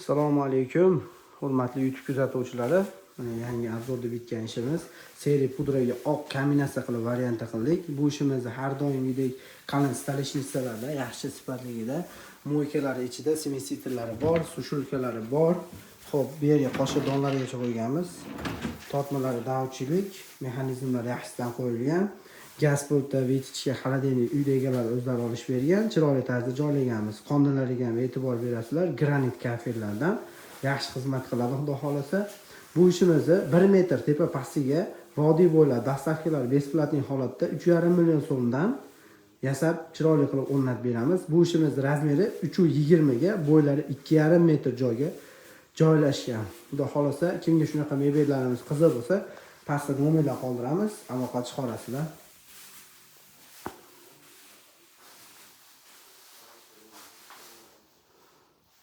Assalomu alaykum, hurmatli YouTube kuzatuvchilari. Mana yangi obzorda bitgan ishimiz. Seri pudraga oq kombinatsiya qilib variantda qildik. Bu ishimizni har doimgidek qalin stolishnisalarda, yaxshi sifatligida, moykalari ichida semisitrlari bor, sushulkalari bor. Xo'p, bu yerga qoshiq donlarigacha qo'yganmiz. Tortmalari davchilik, mexanizmlari yaxshisidan qo'yilgan. Gaz pultda vetichga xolodilnik uyda egalari o'zlari olish bergan, chiroyli tarzda joylaganmiz. Qonunlariga ham e'tibor berasizlar. Granit kafellardan yaxshi xizmat qiladi, xudo xolasa. Bu ishimizni 1 metr tepa pastiga vodiy bo'ylab dastavkalar besplatniy holatda 3,5 million so'mdan yasab chiroyli qilib o'rnatib beramiz. Bu ishimiz razmeri 3,20 ga, bo'ylari 2,5 metr joyga joylashgan. Xudo xolasa, kimga shunaqa mebellarimiz qiziq bo'lsa, pastda nomerlar qoldiramiz, aloqa chiqarasizlar.